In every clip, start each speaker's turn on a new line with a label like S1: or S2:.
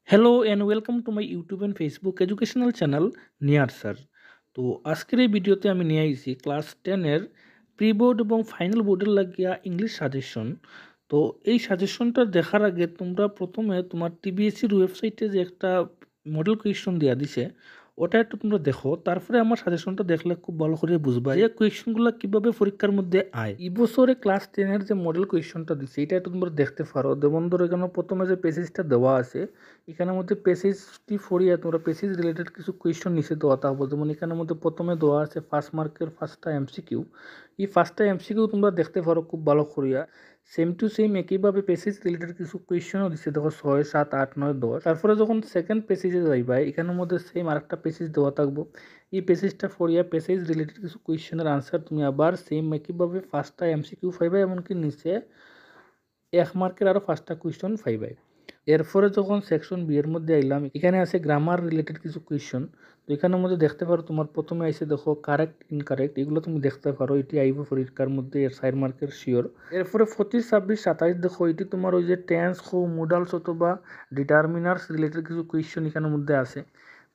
S1: Hello and welcome to my YouTube and Facebook educational channel near sir. তো আজকের এই ভিডিওতে আমি নিয়ে আইছি ক্লাস 10-এর প্রি বোর্ড এবং ফাইনাল বোর্ডের লাগিয়া ইংলিশ সাজেশন। তো এই সাজেশনটা দেখার আগে তোমরা প্রথমে তোমার টিবিএসসির ওয়েবসাইটে যে একটা মডেল কোয়েশ্চন দেওয়া দিছে ওটা একটু তোমরা দেখো, তারপরে আমার সাজেশনটা দেখলে খুব ভালো করে বুঝবা যে কোয়েশ্চনগুলো কিভাবে পরীক্ষার মধ্যে আয়। এই বছরে ক্লাস 10-এর যে মডেল কোয়েশ্চনটা দিছে এটা একটু তোমরা দেখতে পারো। যেমন ধরো এখানে প্রথমে যে পেজেসটা দেওয়া আছে এখানের মধ্যে পেসেজটি ফরিয়া তোমরা পেসেজ রিলেটেড কিছু কোয়েশ্চন নিচে দেওয়া থাকবো। যেমন এখানের মধ্যে প্রথমে দেওয়া আছে ফার্স্ট মার্কের ফার্স্টটা এমসিকিউ। এই ফার্স্টটা এমসিকিউ তোমরা দেখতে পারো খুব ভালো করিয়া। সেম টু সেম একইভাবে পেসেজ রিলেটেড কিছু কোয়েশ্চনও দিচ্ছে, দেখো 6, 7, 8, 9, 10। তারপরে যখন সেকেন্ড পেসেজে যাইবা এখানের মধ্যে সেম আরেকটা পেসেজ দেওয়া থাকবো। এই পেসেজটা ফরিয়া পেসেজ রিলেটেড কিছু কোয়েশ্চেনের আনসার তুমি আবার সেম একইভাবে ফার্স্টটা এমসিকিউ পাইবা, এমনকি নিচে 1 মার্কের আরও 5টা কোয়েশ্চন পাইবা। এরপরে যখন সেকশন বি এর মধ্যে আইলাম এখানে আছে গ্রামার রিলেটেড কিছু কোয়েশ্চন। তো এখানের মধ্যে দেখতে পারো তোমার প্রথমে আইসে দেখো কারেক্ট ইনকারেক্ট, এগুলো তুমি দেখতে পারো, এটি আইব পরীক্ষার মধ্যে 4 মার্কের শিওর। এরপরে 25, 26, 27 দেখো এটি তোমার ওই যে টেন্স হো মুডালস অথবা ডিটারমিনার্স রিলেটেড কিছু কোয়েশ্চন এখানের মধ্যে আছে।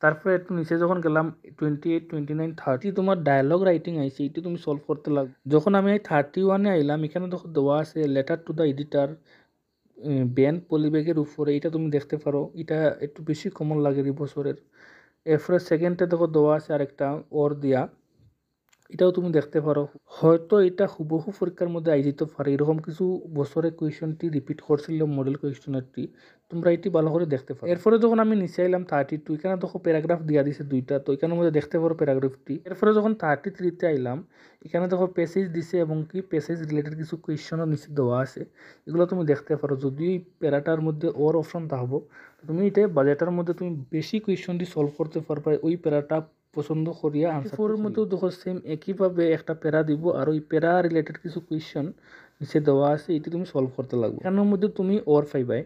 S1: তারপরে একটু নিচে যখন গেলাম 28, 29, 30 তোমার ডায়ালগ রাইটিং আইছে, এটি তুমি সলভ করতে লাগবে। যখন আমি 31-এ আইলাম এখানে দেখো দেওয়া আছে letter to the editor banned পলিব্যাগের উপরে, এটা তুমি দেখতে পারো, এটা একটু বেশি কমন লাগে এই বছরের। এরপরে সেকেন্ডে দেখো দেওয়া আছে আরেকটা ওর দিয়া, এটাও তুমি দেখতে পারো। হয়তো এটা হুবহু পরীক্ষার মধ্যে আই যেতে পারে, এরকম কিছু বছরে কোয়েশনটি রিপিট করছিল মডেল কোয়েশনেরটি, তোমরা এটি ভালো করে দেখতে পারো। এরপরে যখন আমি নিচে এলাম 32, এখানে দেখো প্যারাগ্রাফ দিয়া দিছে 2টা, তো এখানের মধ্যে দেখতে পারো প্যারাগ্রাফটি। এরপরে যখন 33-তে আইলাম এখানে দেখো প্যাসেজ দিছে এবং কি প্যাসেজ রিলেটেড কিছু কোয়েশনও নিচে দেওয়া আছে, এগুলো তুমি দেখতে পারো। যদি এই প্যারাটার মধ্যে ওর অপশন থাকবো তুমি এটা বাজেটার মধ্যে তুমি বেশি কোয়েশনটি সলভ করতে পারবা ওই প্যারাটা পছন্দ করিয়া আনসার। ফোরের মধ্যেও দেখো সেম একইভাবে একটা প্যারা দিব আর ওই প্যারা রিলেটেড কিছু কোয়েশ্চন নিচে দেওয়া আছে, এটি তুমি সলভ করতে লাগবে। এখানের মধ্যে তুমি ওর পাইবাই।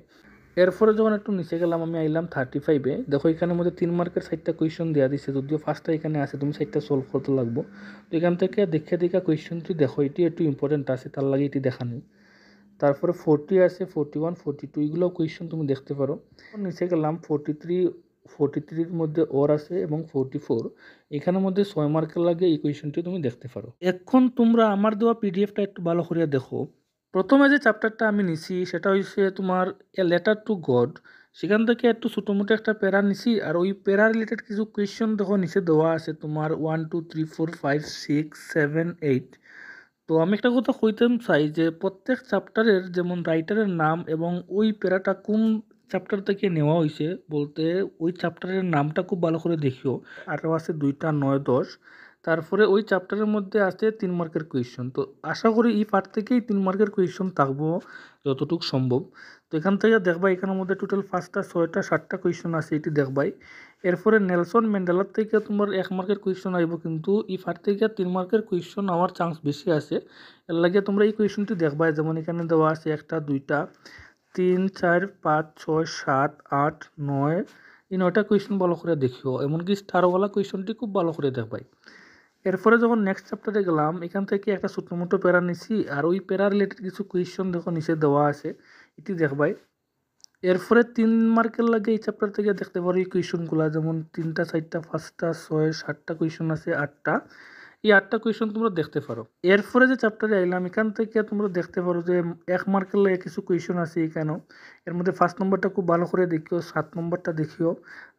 S1: এরপরে যখন একটু নিচে গেলাম আমি আইলাম 35-এ, দেখো এখানের মধ্যে 3 মার্কের 4টা কোয়েশ্চন দেওয়া দিচ্ছে, যদিও ফার্স্টটা এখানে আছে, তুমি 4টা সলভ করতে লাগবো। তো এখান থেকে দেখে দেখা কোয়েশ্চনটি দেখো, এটি একটু ইম্পর্টেন্ট আছে, তার লাগে এটি দেখা নেই। তারপরে 40 আছে, 41, 42 এগুলো কোয়েশ্চন তুমি দেখতে পারো। নিচে গেলাম 43-এর মধ্যে ওর আছে এবং 44 এখানের মধ্যে 6 মার্কের লাগে, এই কোয়েশ্চনটি তুমি দেখতে পারো। এখন তোমরা আমার দেওয়া পিডিএফটা একটু ভালো করে দেখো। প্রথমে যে চ্যাপ্টারটা আমি নিছি সেটা হচ্ছে তোমার এ লেটার টু গড, সেখান থেকে একটু ছোটোমোটো একটা প্যারা নিছি আর ওই প্যারা রিলেটেড কিছু কোয়েশ্চন দেখো নিচে দেওয়া আছে তোমার 1, 2, 3, 4, 5, 6, 7, 8। তো আমি একটা কথা কইতাম চাই যে প্রত্যেক চ্যাপ্টারের যেমন রাইটারের নাম এবং ওই প্যারাটা কোন চ্যাপ্টার থেকে নেওয়া হয়েছে বলতে ওই চ্যাপ্টারের নামটা খুব ভালো করে দেখিও। আরও আছে 2টা 9, 10। তারপরে ওই চ্যাপ্টারের মধ্যে আছে 3 মার্কের কোয়েশ্চন। তো আশা করি এই পার্ট থেকেই 3 মার্কের কোয়েশ্চন থাকবো যতটুকু সম্ভব। তো এখান থেকে দেখবা এখানের মধ্যে টোটাল 5টা 6টা 7টা কোয়েশ্চন আছে, এটি দেখবাই। এরপরে নেলসন ম্যান্ডেলার থেকে তোমার 1 মার্কের কোয়েশ্চন আইব, কিন্তু এই পার্ট থেকে 3 মার্কের কোয়েশ্চন হওয়ার চান্স বেশি আছে, এর লাগে তোমরা এই কোয়েশ্চনটি দেখবাই। যেমন এখানে দেওয়া আছে 1টা 2টা 3, 4, 5, 6, 7, 8, 9, এই 9টা কোয়েশ্চন ভালো করে দেখিও, এমনকি স্টারওয়ালা কোয়েশ্চনটি খুব ভালো করে দেখবাই। এরপরে যখন নেক্সট চ্যাপ্টারে গেলাম এখান থেকে একটা ছোটো মোটো প্যারা নিছি আর ওই প্যারা রিলেটেড কিছু কোয়েশ্চন দেখো নিচে দেওয়া আছে, এটি দেখবাই। এরপরে 3 মার্কের লাগে এই চ্যাপ্টার থেকে দেখতে পারো এই কোয়েশ্চনগুলো, যেমন 3টা 4টা 5টা 6, 7টা কোয়েশ্চন আছে, 8টা, এই 8টা কোয়েশ্চন তোমরা দেখতে পারো। এরপরে যে চ্যাপ্টারে আইলাম এখান থেকে তোমরা দেখতে পারো যে 1 মার্কের লাগে কিছু কোয়েশ্চন আছে এখানেও। এর মধ্যে 1st নম্বরটা খুব ভালো করে দেখিও, 7 নম্বরটা দেখিও,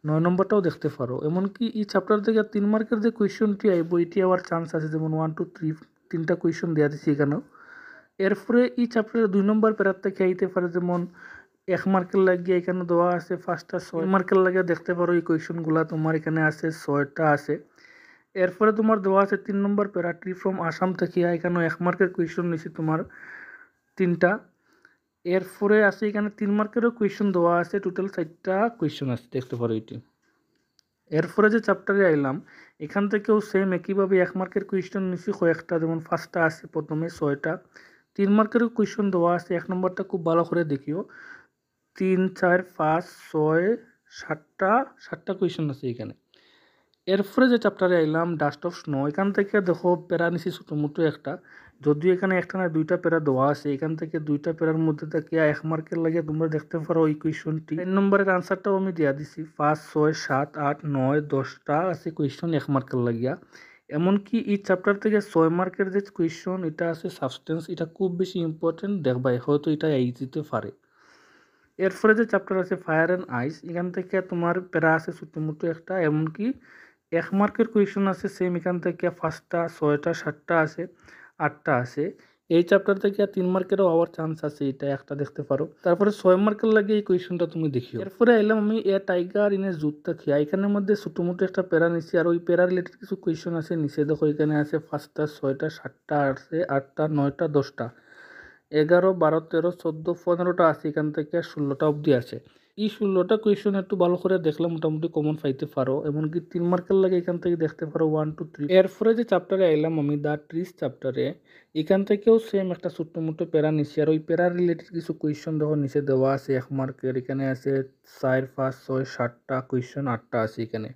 S1: 9 নম্বরটাও দেখতে পারো। এমনকি এই চ্যাপ্টার থেকে 3 মার্কের যে কোয়েশ্চনটি আইব এটি আবার চান্স আছে, যেমন 1, 2, 3 3টা কোয়েশ্চন দেওয়া দিচ্ছি এখানেও। এরপরে এই চ্যাপ্টারের 2 নম্বর প্যারার থেকে আইতে পারে, যেমন 1 মার্কের লাগিয়ে এখানে দেওয়া আছে 5টা 6 মার্কের লাগিয়ে দেখতে পারো এই কোয়েশ্চনগুলো তোমার এখানে আছে 6টা আছে। এরপরে তোমার দেওয়া আছে 3 নম্বর প্যারা ট্রি ফ্রম আসাম থেকে, এখানেও 1 মার্কের কোয়েশ্চন নিছি তোমার 3টা। এরপরে আছে এখানে 3 মার্কেরও কোয়েশ্চন দেওয়া আছে, টোটাল 4টা কোয়েশ্চন আছে, দেখতে পারো এটি। এরপরে যে চ্যাপ্টারে আইলাম এখান থেকেও সেম একইভাবে 1 মার্কের কোয়েশ্চন নিছি কয়েকটা, যেমন 5টা আছে প্রথমে 6টা। 3 মার্কেরও কোয়েশ্চন দেওয়া আছে, 1 নম্বরটা খুব ভালো করে দেখিও, 3, 4, 5, 6, 7টা কোয়েশ্চন আছে এখানে। এরপরে যে চ্যাপ্টারে আইলাম ডাস্ট অফ স্নো, এখান থেকে দেখো প্যারা নিছি ছোটো মোটো একটা, যদিও এখানে একটা না দুইটা প্যারা দেওয়া আছে, এখান থেকে দুইটা প্যারার মধ্যে থেকে 1 মার্কের লাগে তোমরা দেখতে পারো এই কোয়েশনটি। 3 নম্বরের আনসারটাও আমি দিয়া দিছি। 5, 6, 7, 8, 9, 10টা আছে কোয়েশন 1 মার্কের লাগিয়া। এমনকি এই চ্যাপ্টার থেকে 6 মার্কের যে কোয়েশন এটা আছে সাবস্টেন্স, এটা খুব বেশি ইম্পর্টেন্ট, দেখবাই হয়তো এটা এই দিতে পারে। এরপরে যে চ্যাপ্টার আছে ফায়ার অ্যান্ড আইস, এখান থেকে তোমার প্যারা আছে ছোট্ট একটা, এমনকি 1 মার্কের কোয়েশন আছে সেম এখান থেকে 5টা, 6টা, 7টা আছে, 8টা আছে। এই চ্যাপ্টার থেকে 3 মার্কেরও হওয়ার চান্স আছে, এটা একটা দেখতে পারো। তারপরে 6 মার্কের লাগে এই কোয়েশনটা তুমি দেখিও। এরপরে এলাম আমি এ টাইগার ইনে জুতা খেয়া, এখানের মধ্যে ছোট্ট একটা প্যারা নিচ্ছি, আর ওই প্যারা রিলেটেড কিছু কোয়েশন আছে নিচে দেখো। এখানে আছে 5টা, 6টা, 7টা আছে, 8টা, 9টা, 10টা, 11, 12, 13, 14, 15টা আছে, এখান থেকে 16টা অবধি আছে। এই 16টা কোয়েশন একটু ভালো করে দেখলে মোটামুটি কমন পাইতে পারো, এমনকি 3 মার্কের লাগে এখান থেকে দেখতে পারো 1, 2, 3। এরপরে যে চ্যাপ্টারে এলাম আমি দ্য ট্রিজ চ্যাপ্টারে, এখান থেকেও সেম একটা ছোট্ট প্যারা নিচ্ছি, আর ওই প্যারা রিলেটেড কিছু কোয়েশন দেখো নিচে দেওয়া আছে 1 মার্কের। এখানে আছে 4, 5, 6, 7টা কোয়েশন, 8টা আছে এখানে।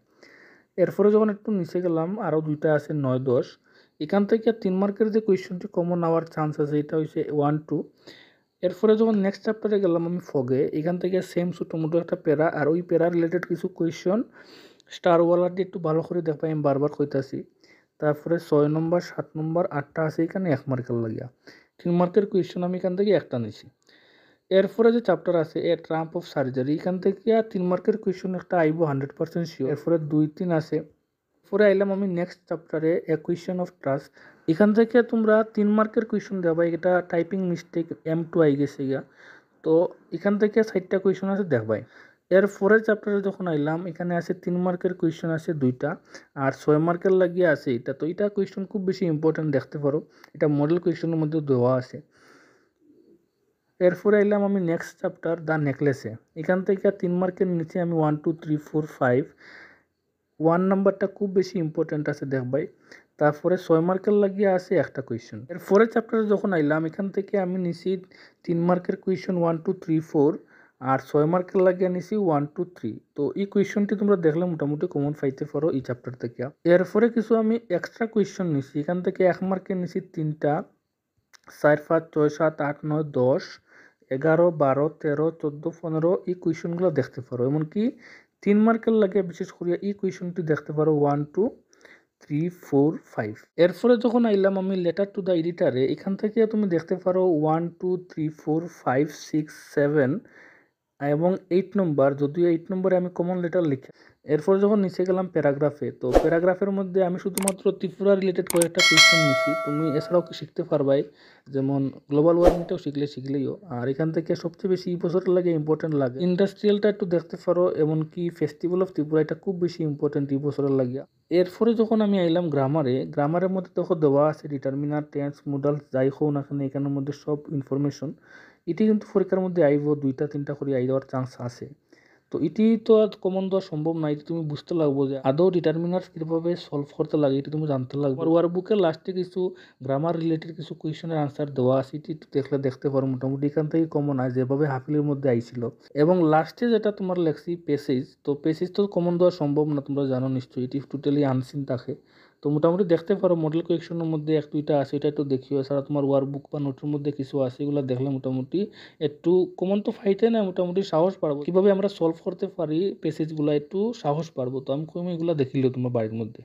S1: এরপরে যখন একটু নিচে গেলাম আরও দুইটা আছে 9, 10। এখান থেকে 3 মার্কের যে কোয়েশনটি কমন হওয়ার চান্স আছে এটা হচ্ছে 1, 2। এরপরে যখন নেক্সট চ্যাপ্টারে গেলাম আমি ফগে, এখান থেকে সেম ছোটো একটা প্যারা, আর ওই প্যারা রিলেটেড কিছু কোয়েশন স্টারওয়ালাটি একটু ভালো করে দেখবা, আমি বারবার কইতাছি। তারপরে 6 নম্বর, 7 নম্বর, 8টা আছে এখানে 1 মার্কের লাগিয়া। 3 মার্কের কোয়েশন আমি এখান থেকে একটা নিছি। এরপরে যে চ্যাপ্টার আছে এ ট্রাম্প অফ সার্জারি, এখান থেকে 3 মার্কের কোয়েশন একটা আইব 100% শিওর। এরপরে 2, 3 আছে। পরে আইলাম আমি নেক্সট চ্যাপ্টারে এ কোয়েশন অফ ট্রাস্ট, এখান থেকে তোমরা 3 মার্কের কোয়েশন দেবা। এটা টাইপিং মিস্টেক M2 আই গেছে গিয়া, তো এখান থেকে 4টা কোয়েশন আছে দেখবাই। এর পরের চ্যাপ্টারে যখন আইলাম এখানে আছে 3 মার্কের কোয়েশন আছে 2টা, আর 6 মার্কের লাগিয়ে আছে এটা। তো এটা কোয়েশন খুব বেশি ইম্পর্টেন্ট, দেখতে পারো এটা মডেল কোয়েশনের মধ্যে দেওয়া আছে। এরপরে এলাম আমি নেক্সট চ্যাপ্টার দ্য নেকলেসে, এখান থেকে 3 মার্কের নিচে আমি 1, 2, 3, 4, 5, 1 নাম্বারটা খুব বেশি ইম্পর্টেন্ট আছে দেখবাই। তারপরে 6 মার্কের লাগিয়ে আছে একটা কোয়েশন। এরপরে চ্যাপ্টারে যখন আইলাম এখান থেকে আমি নিছি 3 মার্কের কোয়েশন 1, 2, 3, 4, আর 6 মার্কের লাগিয়ে নিছি 1, 2, 3। তো এই কোয়েশনটি তোমরা দেখলে মোটামুটি কমন পাইতে পারো এই চ্যাপ্টার থেকে। এরপরে কিছু আমি এক্সট্রা কোয়েশন নিছি, এখান থেকে 1 মার্কের নিছি 3টা, 4, 5, 6, 7, 8, 9, 10, 11, 12, 13, 14, 15 এই কোয়েশনগুলো দেখতে পারো। এমনকি 3 মার্কের লাগে বিশেষ করে এই কোয়েশনটি দেখতে পারো 1, 2, 3, 4, 5। এরপরে যখন আইলাম আমি লেটার টু দ্য এডিটারে, এখান থেকে তুমি দেখতে পারো 1, 2, 3, 4, 5, 6, 7 এবং 8 নম্বর, যদিও 8 নম্বরে আমি কমন লেটার লিখি। এরপর যখন নিচে গেলাম প্যারাগ্রাফে, তো প্যারাগ্রাফের মধ্যে আমি শুধুমাত্র ত্রিপুরা রিলেটেড কয়েকটা কোয়েশ্চেন নিছি, তুমি এছাড়াও কি শিখতে পারবাই, যেমন গ্লোবাল ওয়ার্মিংটাও শিখলেইও। আর এখান থেকে সবচেয়ে বেশি এই বছরের লাগে ইম্পর্টেন্ট লাগে ইন্ডাস্ট্রিয়ালটা একটু দেখতে পারো, এমনকি ফেস্টিভ্যাল অফ ত্রিপুরা এটা খুব বেশি ইম্পর্টেন্ট এই বছরের লাগিয়া। এরপরে যখন আমি আইলাম গ্রামারের মধ্যে তখন দেওয়া আছে ডিটারমিনার, টেন্স, মোডাল যাই হোক না কেন এখানের মধ্যে সব ইনফরমেশন। এটি কিন্তু পরীক্ষার মধ্যে আইব 2টা 3টা করে আই দেওয়ার চান্স আছে। তো এটি তো আর কমন দেওয়া সম্ভব না, এটি তুমি বুঝতে লাগবো যে আদৌ ডিটারমিনার কীভাবে সলভ করতে লাগে, এটি তুমি জানতে লাগবে। আর ওয়ার বুকের লাস্টে কিছু গ্রামার রিলেটেড কিছু কোয়েশনের আনসার দেওয়া আছে, এটি দেখতে পারো মোটামুটি এখান থেকে কমন হয় যেভাবে হাফিলের মধ্যে আইছিল। এবং লাস্টে যেটা তোমার লেখছি পেসেজ, তো পেসেজ তো কমন দেওয়া সম্ভব না, তোমরা জানো নিশ্চয়ই এটি টোটালি আনসিন থাকে। তো মোটামুটি দেখতে পারো মডেল কোয়েশনের মধ্যে 1-2টা আছে, এটা একটু দেখিও। এছাড়া তোমার ওয়ার বুক বা নোটের মধ্যে কিছু আছে, এগুলো দেখলে মোটামুটি একটু কমন তো ফাইটে না, মোটামুটি সাহস পারবো কীভাবে আমরা সলভ করতে পারি পেসেজগুলো, একটু সাহস পারবো। তো আমি এগুলো দেখিলেও তোমার বাড়ির মধ্যে।